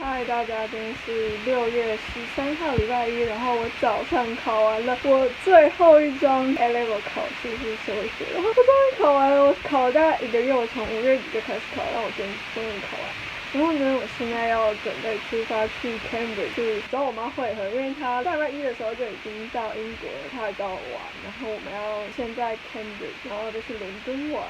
嗨，大家，今天是6月13号，礼拜一。然后我早上考完了我最后一张 A level 考试是社会学，然后我终于考完了。我考了大概1个月，我从5月底就开始考，但我今天终于考完。然后呢，我现在要准备出发去 Cambridge 去找我妈会合，因为她礼拜一的时候就已经到英国了，她来找我玩。然后我们要先在 Cambridge， 然后就去伦敦玩。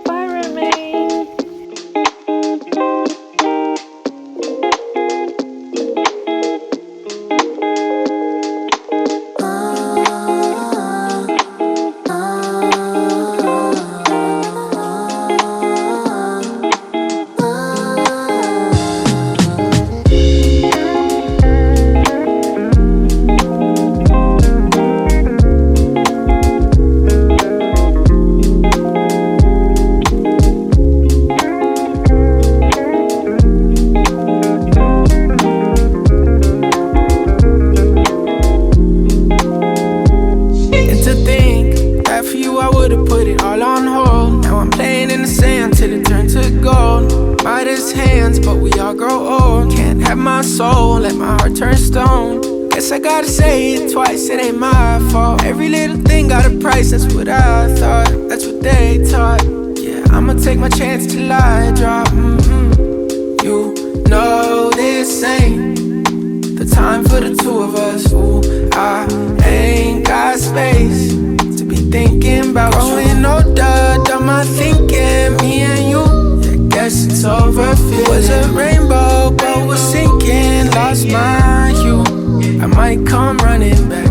Bye, Remy。I gotta say it twice, it ain't my fault. Every little thing got a price, that's what I thought. That's what they taught. Yeah, I'ma take my chance till I drop. You know this ain't the time for the two of us. Ooh, I ain't got space to be thinking about growing older. Done my thinking, me and you. Yeah, guess it's over. It was a rainbow, but was sinking. Lost my hue. I might come running back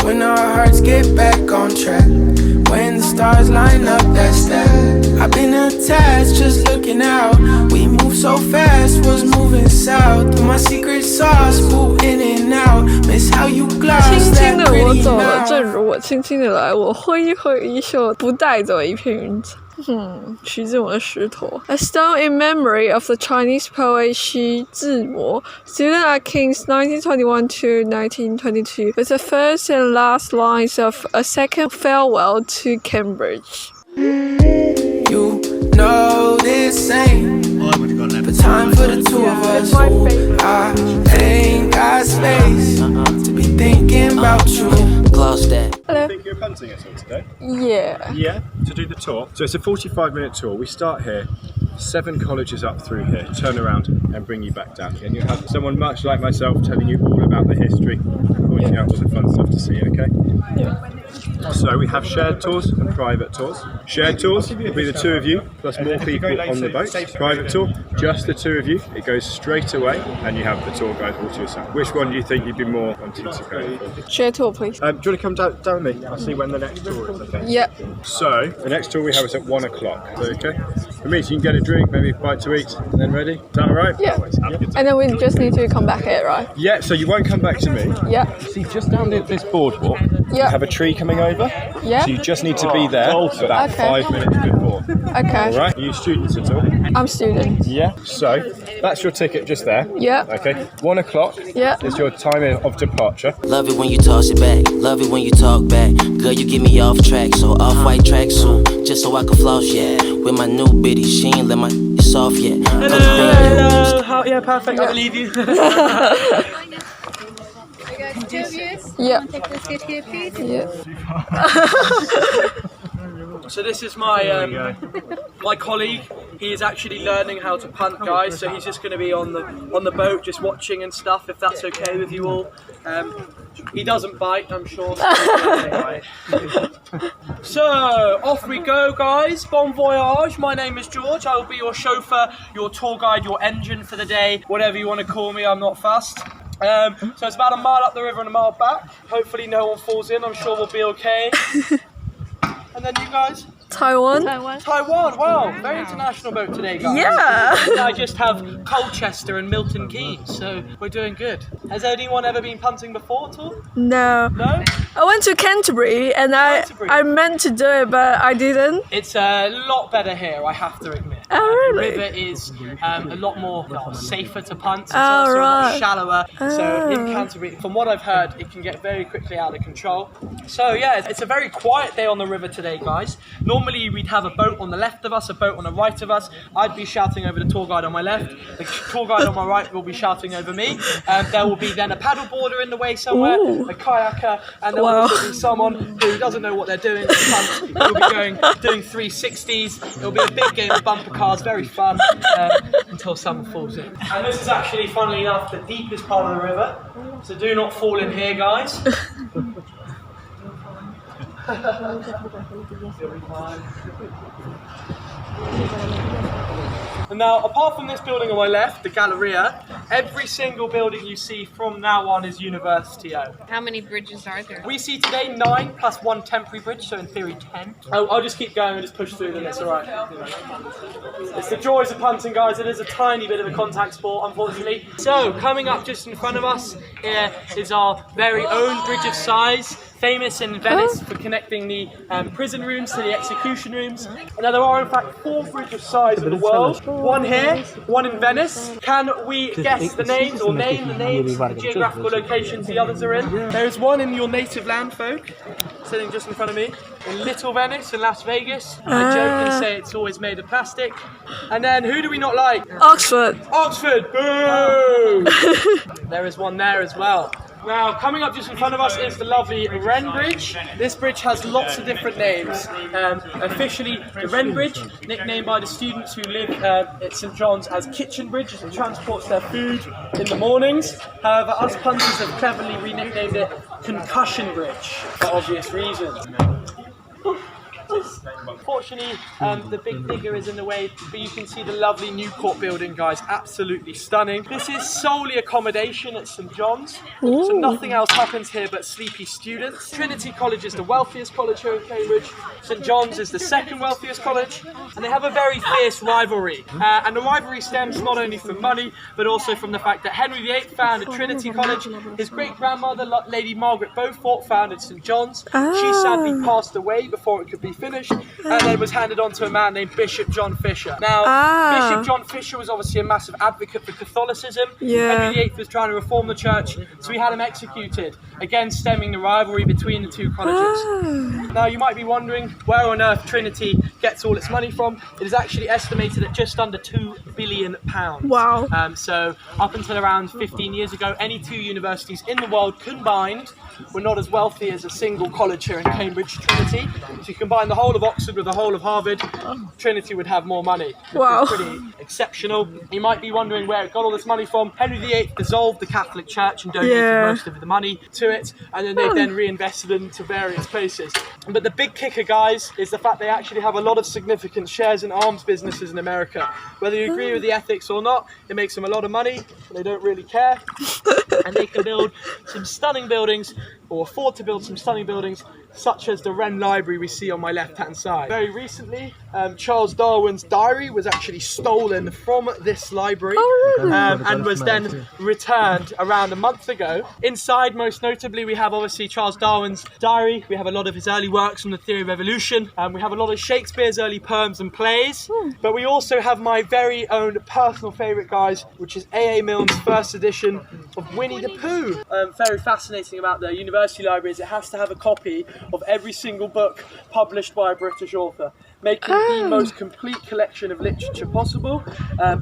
when our hearts get back on track. When the stars line up, that's that. I've been attached, just looking out. We move so fast, was moving south. Through my secret sauce, boo in and out. Miss how you gloss that pretty mouth. 轻轻的我走了，正如我轻轻的来，我挥一挥衣袖，不带走一片云彩。徐志摩的石头。A stone in memory of the Chinese poet 徐志摩, student at King's 1921 to 1922, with the first and last lines of a second farewell to Cambridge. You know this ain't the time for the two of us. Ooh, I ain't got space to be thinking about you. Close that. Hello. Think you're punting at all today? Yeah. Yeah, to do the tour. So it's a 45-minute tour. We start here, 7 colleges up through here, turn around and bring you back down again. You'll have someone much like myself telling you all about the history, pointing out all the fun stuff to see, okay? Yeah. So we have shared tours and private tours. Shared tours will be the 2 of you plus more people on the boat. Private tour, just the 2 of you. It goes straight away and you have the tour guide all to yourself. Which one do you think you'd be more wanting to go for? Share tour, please. Do you want to come down with me? I'll see when the next tour is, okay? Yeah. So, the next tour we have is at 1 o'clock, okay? For me, so you can get a drink, maybe a bite to eat, and then ready? Is that alright? Yeah. And then we just need to come back here, right? Yeah, so you won't come back to me. Yeah. See, just down this boardwalk, yeah. you have a tree coming over. Yeah. So you just need to be there about 5 minutes before. Okay. Alright? Are you students at all? I'm student. Yeah. So, that's your ticket just there. Yeah. Okay. 1 o'clock yeah. is your time of departure. Love it when you toss it back. Love it when you talk back. Girl, you get me off track. So off-white tracksuit, just so I can floss, yeah. With my new bitty, she ain't let my soft yet. Hello. Yeah, perfect. I'll leave you. Yeah. Take this kid here, please. Yeah. So this is my my colleague. He is actually learning how to punt, guys. So he's just going to be on the boat, just watching and stuff. If that's okay with you all. He doesn't bite, I'm sure. So off we go, guys. Bon voyage. My name is George. I will be your chauffeur, your tour guide, your engine for the day, whatever you want to call me. I'm not fussed. So it's about a mile up the river and a mile back. Hopefully no one falls in. I'm sure we'll be okay. And then you guys? Taiwan. Taiwan, wow, very international boat today, guys. Yeah. And I just have Colchester and Milton Keynes, so we're doing good. Has anyone ever been punting before at all? No. No? I went to Canterbury and I meant to do it, but I didn't. It's a lot better here, I have to admit. Oh, really? The river is a lot more safer to punt. It's also a lot shallower. So in Canterbury, from what I've heard, it can get very quickly out of control. So yeah, it's a very quiet day on the river today, guys. Normally we'd have a boat on the left of us, a boat on the right of us. I'd be shouting over the tour guide on my left. The tour guide on my right will be shouting over me. There will be then a paddleboarder in the way somewhere, a kayaker, and there will also be someone who doesn't know what they're doing. They'll be doing 360s. It'll be a big game of bumper cars, very fun, until someone falls in. And this is actually, funnily enough, the deepest part of the river. So do not fall in here, guys. And now, apart from this building on my left, the Galleria, every single building you see from now on is university owned. How many bridges are there? We see today 9 plus 1 temporary bridge, so in theory 10. I'll just keep going and just push through them, it's alright. It's the joys of punting, guys. It is a tiny bit of a contact sport, unfortunately. So, coming up just in front of us here is our very own Bridge of Sighs, famous in Venice for connecting the prison rooms to the execution rooms. Now there are in fact 4 Bridge of Sighs in the world. 1 here, 1 in Venice. Can we guess the names or name the names, the geographical locations the others are in? There is 1 in your native land, folk, sitting just in front of me, in Little Venice in Las Vegas. I joke and say it's always made of plastic. And then who do we not like? Oxford. Oxford, boo! There is 1 there as well. Now, coming up just in front of us is the lovely Wren Bridge. This bridge has lots of different names. Officially, the Wren Bridge, nicknamed by the students who live at St John's as Kitchen Bridge, as it transports their food in the mornings. However, us punters have cleverly re-nicknamed it Concussion Bridge, for obvious reasons. Unfortunately, the big digger is in the way, but you can see the lovely New Court building, guys. Absolutely stunning. This is solely accommodation at St John's, so nothing else happens here but sleepy students. Trinity College is the wealthiest college here in Cambridge. St John's is the second wealthiest college, and they have a very fierce rivalry. And the rivalry stems not only from money, but also from the fact that Henry VIII founded Trinity College. His great-grandmother, Lady Margaret Beaufort, founded St John's. She sadly passed away before it could be finished, and then was handed on to a man named Bishop John Fisher. Now, Bishop John Fisher was obviously a massive advocate for Catholicism. Henry VIII was trying to reform the church, so he had him executed, again stemming the rivalry between the 2 colleges. Now, you might be wondering where on earth Trinity gets all its money from. It is actually estimated at just under £2 billion. Wow. So, up until around 15 years ago, any 2 universities in the world combined were not as wealthy as a single college here in Cambridge, Trinity. So you combine the whole of Oxford with the whole of Harvard, Trinity would have more money. Wow. It's pretty exceptional. You might be wondering where it got all this money from. Henry VIII dissolved the Catholic Church and donated most of the money to it, and then they've then reinvested it into various places. But the big kicker, guys, is the fact they actually have a lot of significant shares in arms businesses in America. Whether you agree with the ethics or not, it makes them a lot of money, and they don't really care. And they can build some stunning buildings, or afford to build some stunning buildings, such as the Wren Library we see on my left-hand side. Very recently, Charles Darwin's diary was actually stolen from this library, and was then returned around a month ago. Inside, most notably, we have obviously Charles Darwin's diary. We have a lot of his early works on the theory of evolution. We have a lot of Shakespeare's early poems and plays. But we also have my very own personal favourite, guys, which is A.A. Milne's first edition of Winnie the Pooh. Very fascinating about the university library is it has to have a copy of every single book published by a British author, making the most complete collection of literature possible.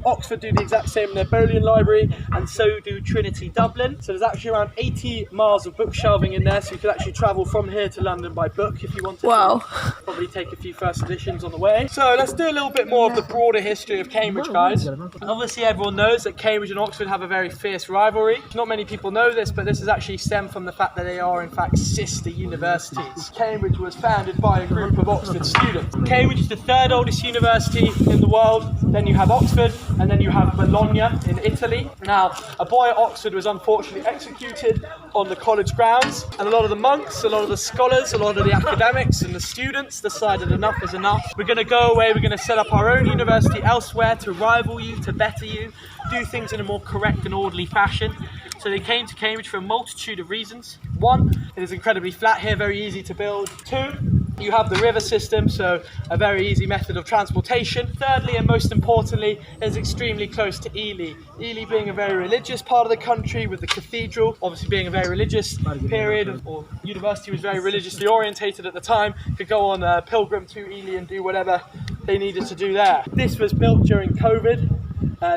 Oxford do the exact same in their Bodleian Library, and so do Trinity Dublin. So there's actually around 80 miles of bookshelving in there, so you could actually travel from here to London by book if you wanted to. Probably take a few first editions on the way. So let's do a little bit more of the broader history of Cambridge, guys. Obviously everyone knows that Cambridge and Oxford have a very fierce rivalry. Not many people know this, but this has actually stemmed from the fact that they are in fact sister universities. Cambridge was founded by a group of Oxford students. Cambridge is the 3rd oldest university in the world. Then you have Oxford, and then you have Bologna in Italy. Now, a boy at Oxford was unfortunately executed on the college grounds, and a lot of the monks, a lot of the scholars, a lot of the academics and the students decided enough is enough. We're going to go away, we're going to set up our own university elsewhere to rival you, to better you, do things in a more correct and orderly fashion. So they came to Cambridge for a multitude of reasons. One, it is incredibly flat here, very easy to build. Two, you have the river system, so a very easy method of transportation. Thirdly, and most importantly, it is extremely close to Ely. Ely being a very religious part of the country, with the cathedral obviously being a very religious period, or university was very religiously orientated at the time, could go on a pilgrim to Ely and do whatever they needed to do there. This was built during COVID.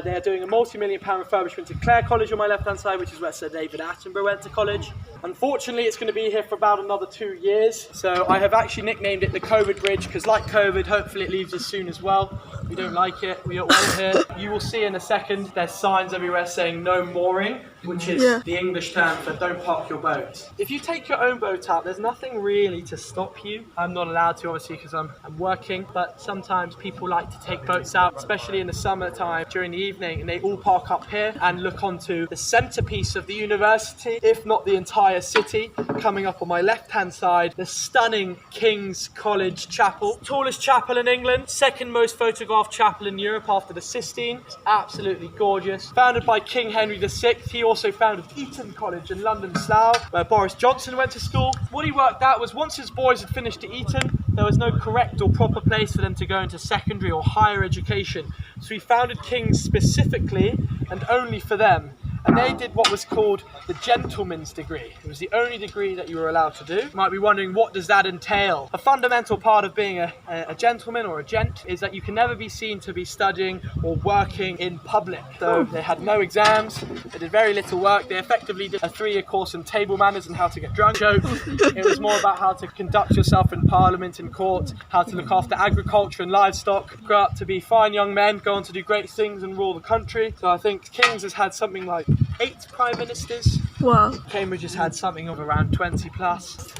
They are doing a multi-million-pound refurbishment to Clare College on my left-hand side, which is where Sir David Attenborough went to college. Unfortunately, it's going to be here for about another 2 years. So I have actually nicknamed it the COVID Bridge, because like COVID, hopefully it leaves us soon as well. We don't like it, we don't want it here. You will see in a second, there's signs everywhere saying no mooring, which is the English term for don't park your boat. If you take your own boat out, there's nothing really to stop you. I'm not allowed to, obviously, because I'm working, but sometimes people like to take boats out, especially in the summertime during the evening, and they all park up here and look onto the centerpiece of the university, if not the entire city. Coming up on my left-hand side, the stunning King's College Chapel. Tallest chapel in England, second most photographed chapel in Europe after the Sistine. It's absolutely gorgeous. Founded by King Henry VI, he also founded Eton College in London Slough, where Boris Johnson went to school. What he worked out was once his boys had finished at Eton, there was no correct or proper place for them to go into secondary or higher education. So he founded King's specifically and only for them. And they did what was called the gentleman's degree. It was the only degree that you were allowed to do. You might be wondering, what does that entail? A fundamental part of being a gentleman or a gent is that you can never be seen to be studying or working in public. So they had no exams, they did very little work. They effectively did a 3-year course in table manners and how to get drunk. It was more about how to conduct yourself in parliament and court, how to look after agriculture and livestock, grow up to be fine young men, go on to do great things and rule the country. So I think King's has had something like 8 prime ministers. Wow. Cambridge has had something of around 20 plus.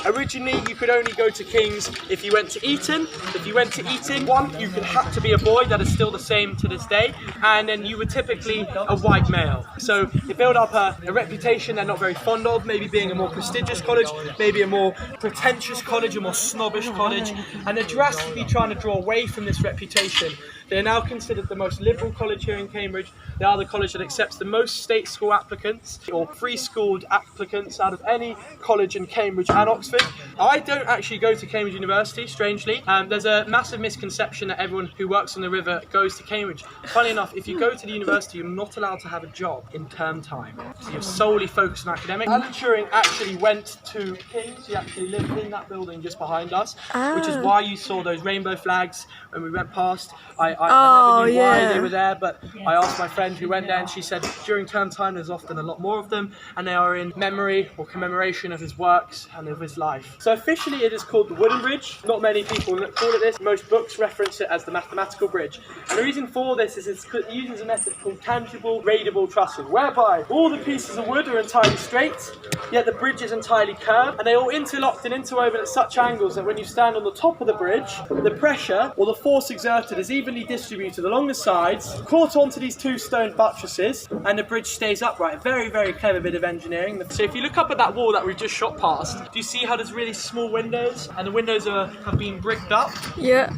Originally, you could only go to King's if you went to Eton. If you went to Eton, one, you had to be a boy. That is still the same to this day. And then you were typically a white male. So it built up a reputation they're not very fond of, maybe being a more prestigious college, maybe a more pretentious college, a more snobbish college. And they're drastically trying to draw away from this reputation. They are now considered the most liberal college here in Cambridge. They are the college that accepts the most state school applicants or free-schooled applicants out of any college in Cambridge and Oxford. I don't actually go to Cambridge University, strangely. There's a massive misconception that everyone who works on the river goes to Cambridge. Funny enough, if you go to the university, you're not allowed to have a job in term time. So you're solely focused on academics. Alan Turing actually went to King's. He actually lived in that building just behind us, which is why you saw those rainbow flags when we went past. I never knew why they were there, but I asked my friend who went there and she said during term time there's often a lot more of them and they are in memory or commemoration of his works and of his life. So officially it is called the Wooden Bridge. Not many people call it this. Most books reference it as the mathematical bridge. And the reason for this is it uses a method called tangible raidable trussing, whereby all the pieces of wood are entirely straight, yet the bridge is entirely curved, and they all interlocked and interwoven at such angles that when you stand on the top of the bridge, the pressure or the force exerted is evenly distributed along the sides, caught onto these 2 stone buttresses, and the bridge stays upright. A very, very clever bit of engineering. So if you look up at that wall that we just shot past, do you see how there's really small windows? And the windows have been bricked up? Yeah.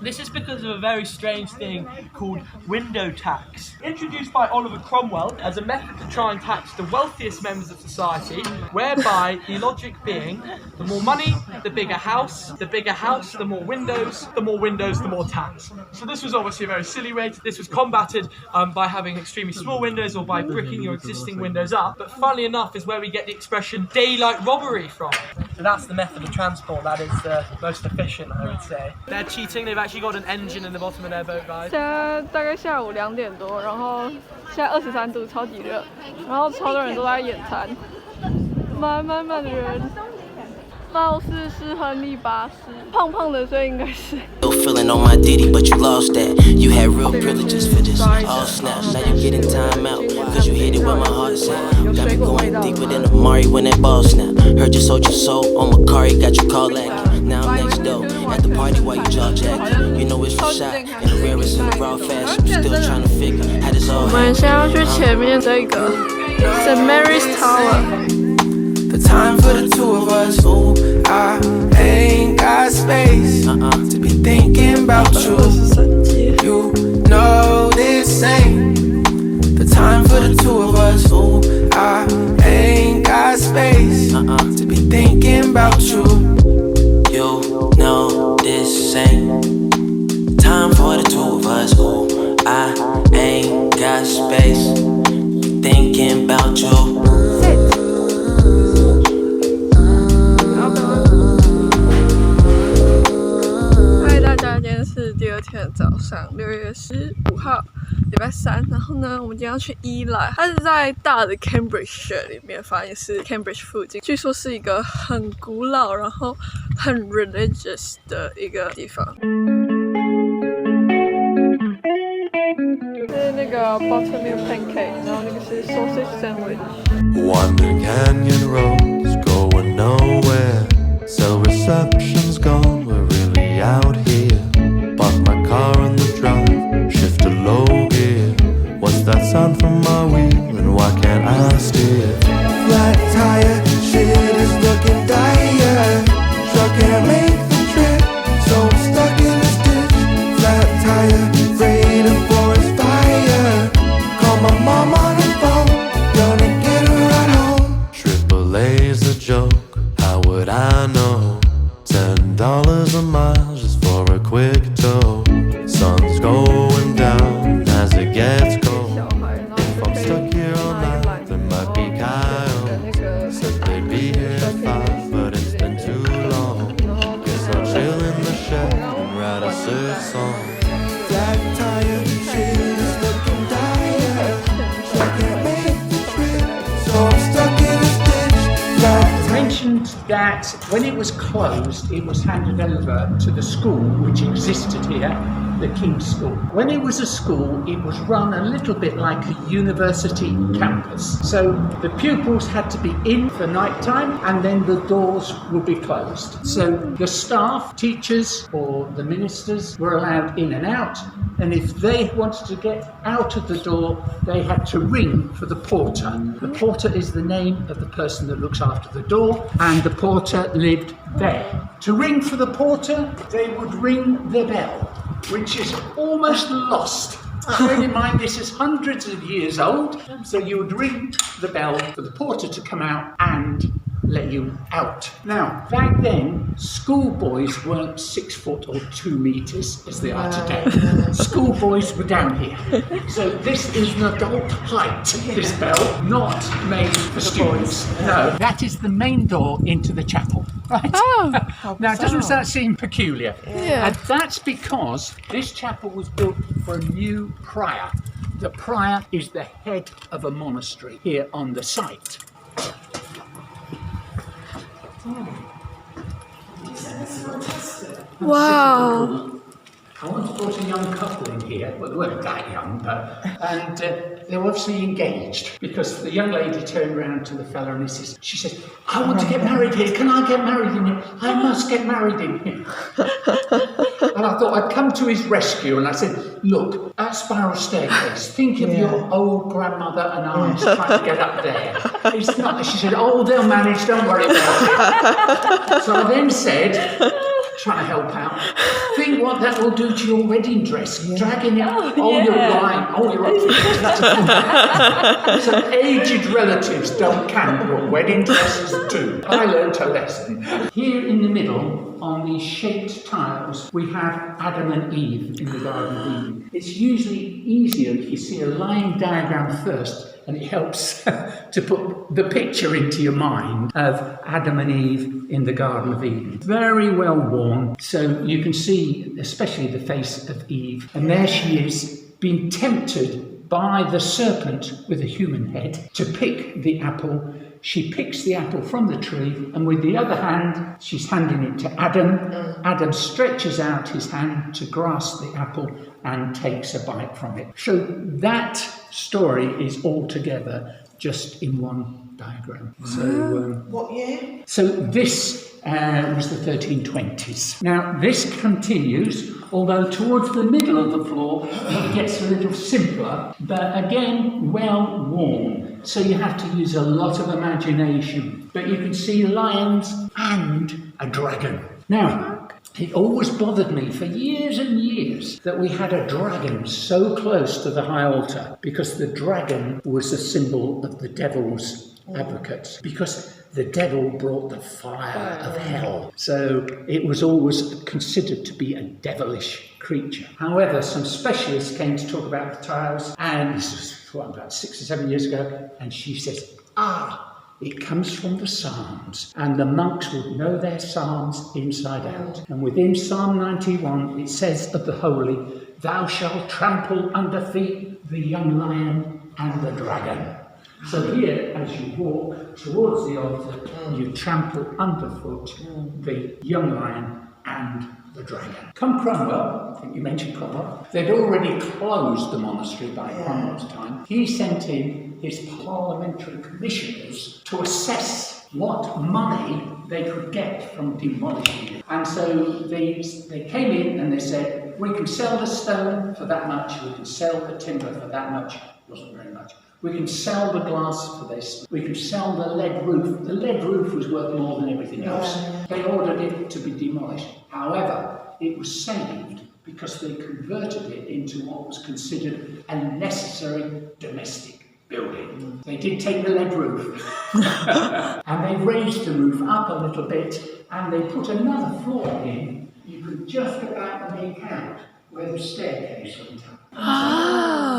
This is because of a very strange thing called window tax, introduced by Oliver Cromwell as a method to try and tax the wealthiest members of society, whereby the logic being, the more money, the bigger house, the more windows, the more tax. So this was obviously a very silly way. This was combated by having extremely small windows or by bricking your existing windows up, but funnily enough is where we get the expression daylight robbery from. So that's the method of transport that is the most efficient, I would say. They're cheating, they've actually got an engine in the bottom of their boat, guys. 现在大概下午2点多，然后现在23度，超级热，然后超多人都在野餐，满的人，貌似是亨利八世，胖胖的，所以应该是。Feeling on my ditty, but you lost that. You had real privileges for this. All snap, now you getting time out. Cause you hit it where my heart's at. Got me going deeper than Amari when that ball snap. Heard you sold your soul on Macari, got you called lacking. Now I'm next door at the party while you jaw jacking. You know it's for shot. swear it's in the raw fast. I'm still trying to figure how this all 我们先要去前面这个 St. Mary's Tower。The time for the two of us. Ooh, I ain't got space to be thinking about you. You know this ain't the time for the two of us. Ooh, I ain't got space to be thinking about you. You know this ain't time for the two of us. Ooh, I ain't got space thinking about you. Hi， 大家，今天是第二天的早上，6月15号，礼拜三。然后呢，我们今天要去伊莱，它是在大的 Cambridge 里面，反正也是 Cambridge 附近。据说是一个很古老，然后很 religious 的一个地方。是那个 buttermilk pancake， 然后那个是 sausage sandwich。 Winding canyon roads going nowhere. Cell reception's gone, we're really out here. Park my car on the drive, shift to low gear. What's that sound from my wheel and why can't I steer? Flat tire, shit is looking dire. Truck can't make the trip, so I'm stuck in this ditch. Flat tire, afraid of forest fire. Call my mom on the phone, gonna get her right home. AAA's a joke, how would I know? $10 a mile just for a quick tow. Sun's going down as it gets cold. If I'm stuck here all night, there might be coyotes. Said they'd be here at 5, but it's been too long. Guess I'll chill in the shed and write a surf song. Flat tire, shit is looking dire. I can't make the trip, so I'm stuck in this ditch. Flat Mentioned that when it was closed, it was handed over to the school which existed here, the King's School. When it was a school, it was run a little bit like a university campus. So the pupils had to be in for night time and then the doors would be closed. So the staff, teachers or the ministers were allowed in and out, and if they wanted to get out of the door, they had to ring for the porter. The porter is the name of the person that looks after the door, and the porter lived there. To ring for the porter, they would ring the bell, which is almost lost. Bear in mind, this is hundreds of years old, so you would ring the bell for the porter to come out and let you out. Now, back then, schoolboys weren't 6 foot or 2 meters as they are today. Schoolboys were down here. So this is an adult height, this bell, not made for students. No, that is the main door into the chapel. Right? Oh, now, doesn't that seem peculiar? Yeah. And that's because this chapel was built for a new prior. The prior is the head of a monastery here on the site. Wow. I once brought a young couple in here, well, they weren't that young, and they were obviously engaged, because the young lady turned around to the fella and she says, I want to get married here, can I get married in here? I must get married in here. And I thought I'd come to his rescue, and I said, look, that spiral staircase, think of your old grandmother and aunts trying to get up there. It's not, she said, oh, they'll manage, don't worry about it. So I then said, trying to help out, think what that will do to your wedding dress, dragging it up. You're lying. You're up. So aged relatives don't count what wedding dresses do. I learned a lesson. Here in the middle, on these shaped tiles, we have Adam and Eve in the Garden of Eden. It's usually easier if you see a line diagram first, and it helps to put the picture into your mind of Adam and Eve in the Garden of Eden. Very well worn, so you can see especially the face of Eve. And there she is, being tempted by the serpent with a human head to pick the apple. She picks the apple from the tree, and with the other hand, she's handing it to Adam. Adam stretches out his hand to grasp the apple and takes a bite from it. So that story is all together just in one diagram. So, what year? So this was the 1320s. Now, this continues although towards the middle of the floor it gets a little simpler, but again well worn. So you have to use a lot of imagination. But you can see lions and a dragon. Now, it always bothered me for years and years that we had a dragon so close to the high altar, because the dragon was a symbol of the devil's advocates, because the devil brought the fire of hell. So it was always considered to be a devilish creature. However, some specialists came to talk about the tiles, and this was about 6 or 7 years ago, and she says, it comes from the Psalms, and the monks would know their Psalms inside out. And within Psalm 91, it says of the holy, "Thou shalt trample under feet the young lion and the dragon." So here, as you walk towards the altar, you trample underfoot the young lion and the dragon. Come Cromwell, I think you mentioned Cromwell, they'd already closed the monastery by Cromwell's time. He sent in his parliamentary commissioners to assess what money they could get from demolishing it. And so they came in and they said, we can sell the stone for that much, we can sell the timber for that much, wasn't very much. We can sell the glass for this. We can sell the lead roof. The lead roof was worth more than everything else. They ordered it to be demolished. However, it was saved because they converted it into what was considered a necessary domestic building. They did take the lead roof and they raised the roof up a little bit and they put another floor in. You could just about make out where the staircase went up.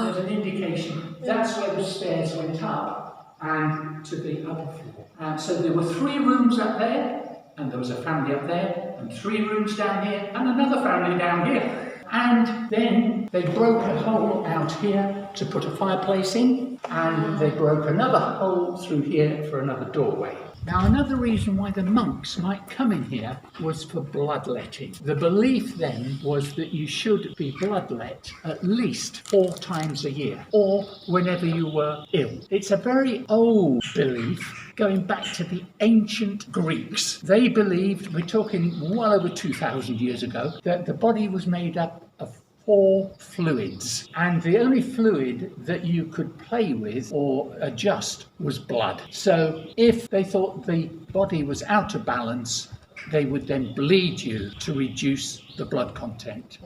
There's an indication that's where the stairs went up and to the upper floor. So there were 3 rooms up there, and there was a family up there, and 3 rooms down here, and another family down here. And then they broke a hole out here to put a fireplace in, and they broke another hole through here for another doorway. Now, another reason why the monks might come in here was for bloodletting. The belief then was that you should be bloodlet at least 4 times a year, or whenever you were ill. It's a very old belief going back to the ancient Greeks. They believed, we're talking well over 2,000 years ago, that the body was made up of 4 fluids, and the only fluid that you could play with or adjust was blood. So if they thought the body was out of balance, they would then bleed you to reduce the blood content.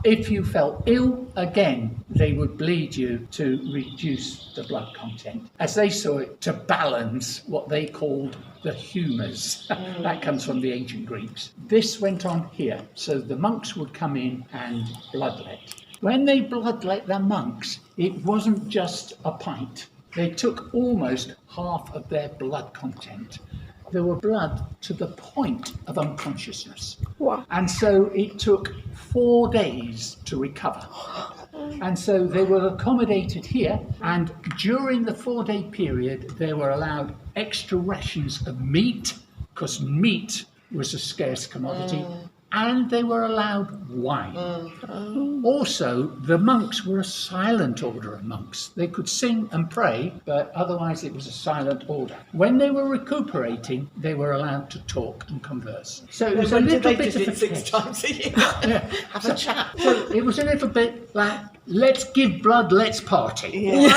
If you felt ill, again, they would bleed you to reduce the blood content, as they saw it, to balance what they called the humours. That comes from the ancient Greeks. This went on here, so the monks would come in and bloodlet. When they bloodlet the monks, it wasn't just a pint. They took almost half of their blood content. There were blood to the point of unconsciousness. Wow. And so it took 4 days to recover. And so they were accommodated here, and during the 4-day period, they were allowed extra rations of meat, because meat was a scarce commodity, and they were allowed wine. Also, the monks were a silent order of monks. They could sing and pray, but otherwise it was a silent order. When they were recuperating, they were allowed to talk and converse. So it was a little bit of a 6 times a year. Have a chat. So it was a little bit like, let's give blood, let's party. Wading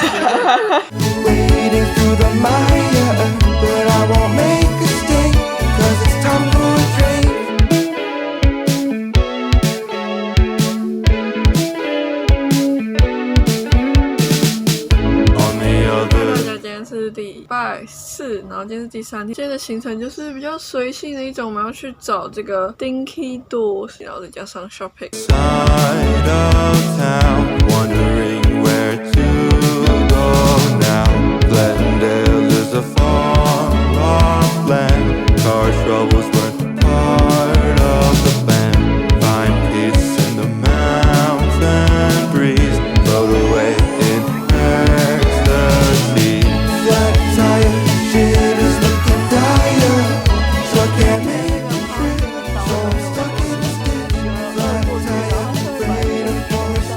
through the mire, but I won't make a stink, 'cause it's time for a drink. 是礼拜4，然后今天是第3天。今天的行程就是比较随性的一种，我们要去找这个 dinky doors， 然后再加上 shopping。 Side of town, wondering where to go now. Glendale is a far off land. Car troubles weren't part of the plan. Find peace in the mountain breeze. Float away in ecstasy. Flat tire, shit is looking dire, so I can't make a trip, so I'm stuck in this ditch. Flat tire, afraid of forest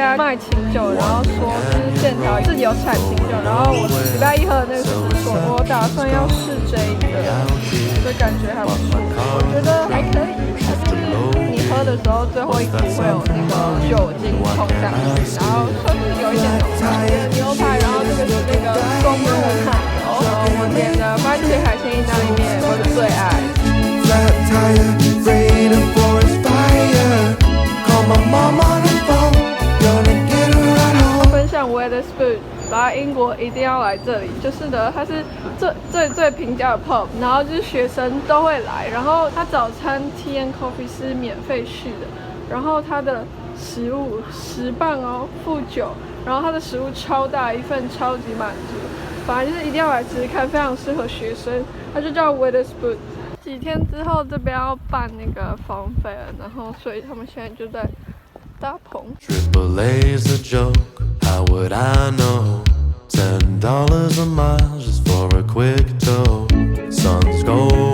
家卖清酒，然后说是剑桥自己有产清酒，然后我礼拜一喝的那个是不错，我打算要试这一个，所以感觉还不错，我觉得还可以。就是你喝的时候最后一口会有那个酒精冲上去，然后算是有一点牛排，然后这个是那个公路奶油，我点的番茄海鲜意大利面，我的最爱。Flat tire, afraid of forest fire. Call my mom on the phone, gonna get her right home. 分享 Wetherspoon， 来英国一定要来这里，就是呢，它是最平价的 pub， 然后就是学生都会来，然后它早餐 tea and coffee 是免费续的，然后它的食物10磅哦，付9，然后它的食物超大一份，超级满足，反正就是一定要来吃吃看，非常适合学生，它就叫 Wetherspoon。几天之后这边要办那个房费了，然后所以他们现在就在搭棚。Triple A's a joke, how would I know? $10 a mile just for a quick tow. Sun's going